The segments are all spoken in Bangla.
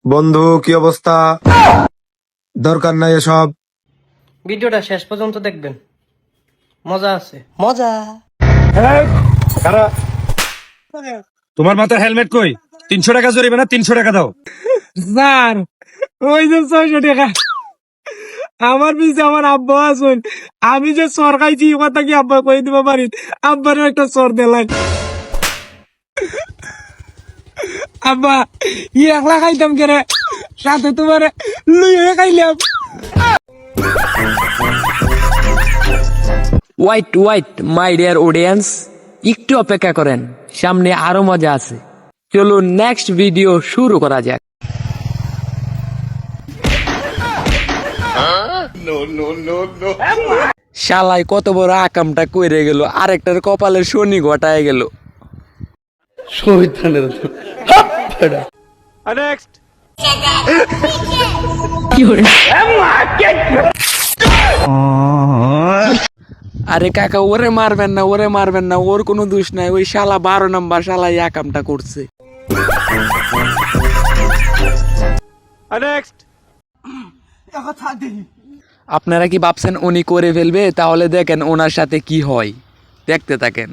বন্ধু কি অবস্থা? দরকার নাই এসব। ভিডিওটা শেষ পর্যন্ত দেখবেন, মজা আছে, মজা। তোমার মাথায় হেলমেট কই? 300 টাকা জরিমানা, 300 টাকা দাও। স্যার ওই যে 600 টাকা আমার পিছে আমার আব্বা আসুন, আমি যে সর খাইছি এই কথা কি আব্বা কই দিব পারি? আব্বারও একটা সর দিলাম। আব্বা একলা খাইতাম কেরে, সাথে তোমার লুইয়ে খাইলাম। Wait wait my dear audience, একটু অপেক্ষা করেন, সামনে আরো মজা আছে। চলুন নেক্সট ভিডিও শুরু করা যাক। শালাই কত বড় আকামটা কইরে গেল, আরেকটার কপালের শনি ঘটায় গেল। আরে কাকা ওরে মারবেন না, ওরে মারবেন না, ওর কোনো দোষ নাই, ওই শালা 12 নম্বর শালা এই আকামটা করছে। আপনারা কি ভাবছেন উনি করে ফেলবে? তাহলে দেখেন ওনার সাথে কি হয়, দেখতে থাকেন।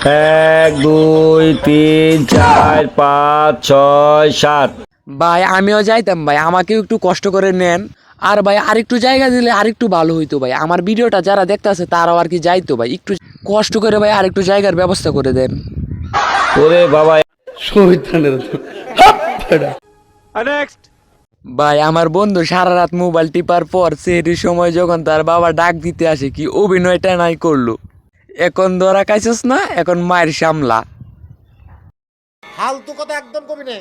1 2 3 4 5 6 7। ভাই আমিও যাইতাম ভাই, আমাকেও একটু কষ্ট করে নেন। আর ভাই আরেকটু জায়গা দিলে আরেকটু ভালো হইতো ভাই, আমার ভিডিওটা যারা দেখতেছে তারাও আর কি যাইতো ভাই, একটু কষ্ট করে ভাই আরেকটু জায়গার ব্যবস্থা করে দেন। ওরে বাবা, ভাই আমার বন্ধু সারা রাত মোবাইল টিপার পর সেটির সময় যখন তার বাবা ডাক দিতে আসে, কি অভিনয়টা নাই করলো। এখন ধরা খাইছস না, এখন মায়ের সামলা। ফালতু কথা একদম কবি নে।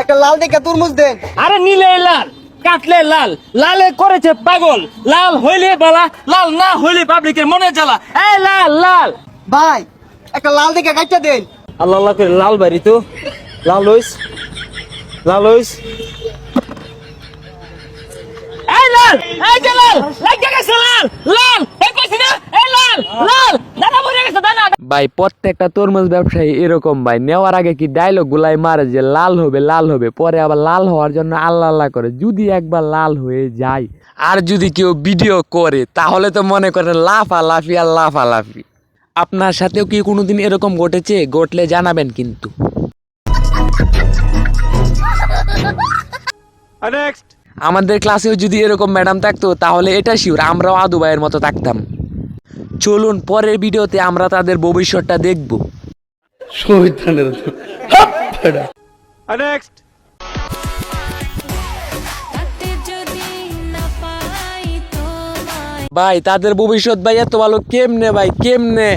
একটা লাল দেখা তরমুজ দেন। আরে নীলে লাল, কাটলে লাল, লালে করেছে পাগল, লাল হইলে বালা, লাল না হইলে পাবলিকের মনে জ্বালা। এই লাল লাল ভাই একটা লাল দেখা কাটটা দেন। আল্লাহ আল্লাহ করে লাল বাড়ি তো লাল হইস, লাল হইস। এই লাল, এই যে লাল লাগা গেছে, লাল লাল এই কইছি না, এই লাল লাল দাদা মরে গেছে দাদা। ভাই প্রত্যেকটা তরমুজ ব্যবসায়ী এরকম ভাই, নেওয়ার আগে কি ডায়লগ গুলাই মারে যে লাল হবে লাল হবে, পরে আবার লাল হওয়ার জন্য আল্লাহ আল্লাহ করে। যদি একবার লাল হয়ে যায় আর যদি কেউ ভিডিও করে তাহলে তো মনে করেন লাফালাফি আর লাফালাফি। আপনার সাথেও কি কোনোদিন এরকম ঘটেছে? ঘটলে জানাবেন কিন্তু। আমাদের ক্লাসেও যদি এরকম ম্যাডাম থাকতো তাহলে এটা শিওর আমরাও আদু ভাইয়ের মতো থাকতাম। চলুন পরের ভিডিওতে আমরা তাদের ভবিষ্যৎটা দেখব। ভাই তাদের ভবিষ্যৎ ভাই এত ভালো কেমনে ভাই, কেমনে?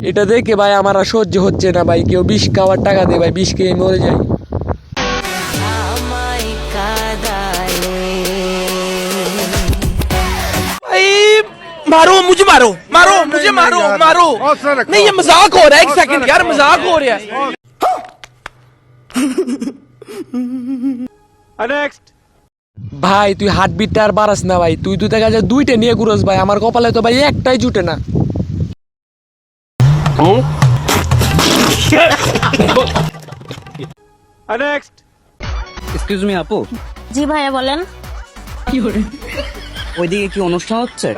এটা দেখে ভাই আমার আর সহ্য হচ্ছে না ভাই। কেউ বিষ খাওয়ার টাকা দে ভাই, বিষ খেয়ে মরে যায়। मारो मुझे, मारो मारो मुझे, मारो मारो। नहीं ये मजाक हो रहा है, 1 सेकंड यार, मजाक हो रहा है। ভাই তুই হার্টবিটটা আর বাড়াস না ভাই, তুই তো দেখা যায় 2টা নিয়ে ঘুরস ভাই, আমার কপালে তো ভাই একটাই জুটে না। এক্সকিউজ মি আপু, জি ভাইয়া বলেন। ওইদিকে কি অনুষ্ঠান হচ্ছে?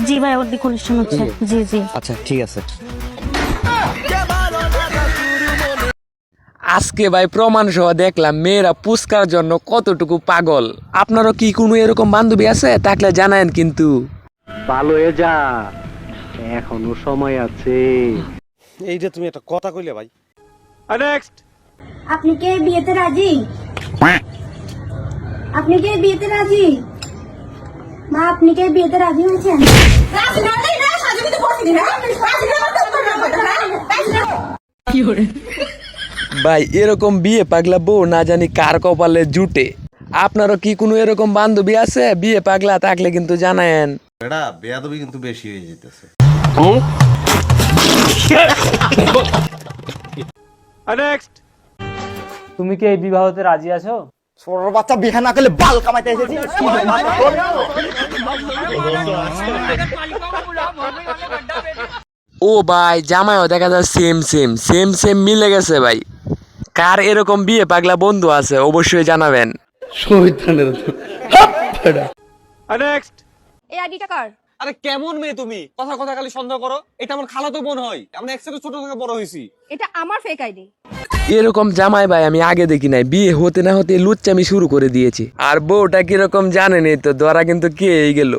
জি ভাই ওর দিকে অনুষ্ঠান হচ্ছে। জি জি আচ্ছা ঠিক আছে। আজকে ভাই প্রমাণ সহ দেখলাম মেয়েরা পুস্কার জন্য কতটুকু পাগল। আপনারও কি কোনো এরকম বান্ধবী আছে? থাকলে জানায়েন কিন্তু। ভালো হয়ে যা, এখনো সময় আছে। এই যে তুমি একটা কথা কইলে ভাই। আপনি কি বিয়েতে রাজি? আপনি কি বিয়েতে রাজি? মা আপনি কি বিয়েতে রাজি হয়েছেন? ভাই এরকম বিয়ে পাগলা বউ না জানি কার কপালে জুটে। আপনারও কি কোনো এরকম বান্ধবী আছে বিয়ে পাগলা? থাকলে কিন্তু জানায়েন। এটা বেয়াদবি কিন্তু বেশি হয়ে যেতেছে। তুমি কি এই বিবাহতে রাজি আছো? ছোট বাচ্চা বিহা না করলে বাল কামাইতে এসেছি ও ভাই জামাইও দেখা যায় সেম সেম সেম সেম মিলে গেছে ভাই। কার এরকম বিয়ে পাগলা বন্ধু আছে অবশ্যই জানাবেন। এই আইডিটা কার? আরে কেমন মেয়ে তুমি, কথা কথা খালি সন্দেহ করো। এটা আমার খালাতো বোন হয়, আমরা একসাথে ছোট থেকে বড় হয়েছি। এটা আমার ফেক আইডি। এরকম জামাই ভাই আমি আগে দেখি নাই, বিয়ে হতে না হতে লুচ্চামি শুরু করে দিয়েছি। আর বউটা কিরকম জানেনি তো, ধরা কিন্তু খেয়েই গেল।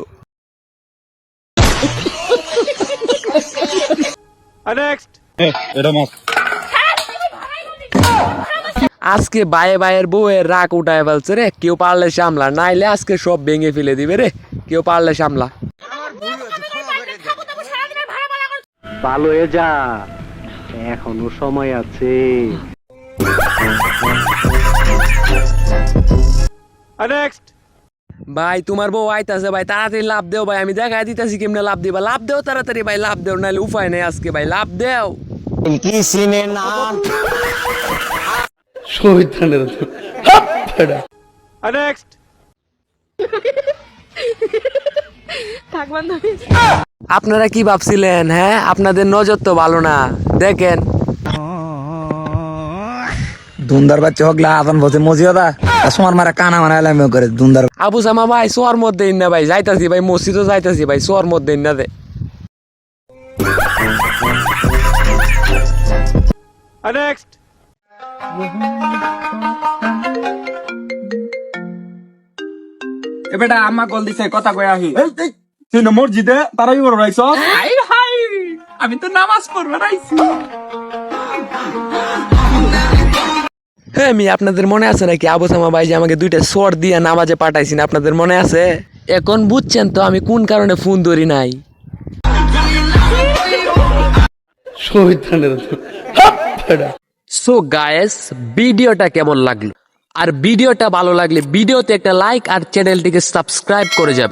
এটা মাছ। আজকে বায়ে বায়ের বউয়ের রাগ উঠায় ফেলছে রে, কেউ পারলে সামলা, নাইলে আজকে সব ভেঙে ফেলে দিবে রে, কেউ পারলে সামলা। ভালো হয়ে যা, এখনো সময় আছে। ভাই তোমার বউ আইতাছে ভাই, তাড়াতাড়ি লাভ দেও ভাই, আমি দেখাই দিতেছি কেমনে লাভ দিবা। লাভ দেও তাড়াতাড়ি ভাই, লাভ দেও, নাহলে উপায় নেই আজকে ভাই, লাভ দেও। কি সিনে না আপনারা কি ভাবছিলেন? হ্যাঁ, আপনাদের নজর তো ভালো না, দেখেন। দুন্দার বাচ্চা হগলা আদান বসে মজিদা তোমার মারা কানা মানাইলাম করে দুন্দার। আবু সামা ভাই শোয়ার মধ্যে না ভাই, যাইতাছি ভাই, মসজিদও যাইতাছি ভাই, শোয়ার মধ্যে না দে। এবারে আম্মা কল দিছে, কথা কই আহি। তুই না মসজিদে তারাই বড় রাইছ। হাই হাই, আমি তো নামাজ পড়বার আইছি। হ্যাঁ, আমি আপনাদের মনে আছে নাকি আবু সামা ভাই যে আমাকে 2টা শট দিয়ে নামাজে পাঠাইছেন, আপনাদের মনে আছে? এখন বুঝছেন তো আমি কোন কারণে ফোন ধরি নাই। সো গায়েস, ভিডিওটা কেমন লাগলো? আর ভিডিওটা ভালো লাগলে ভিডিওতে একটা লাইক আর চ্যানেলটিকে সাবস্ক্রাইব করে যাবে।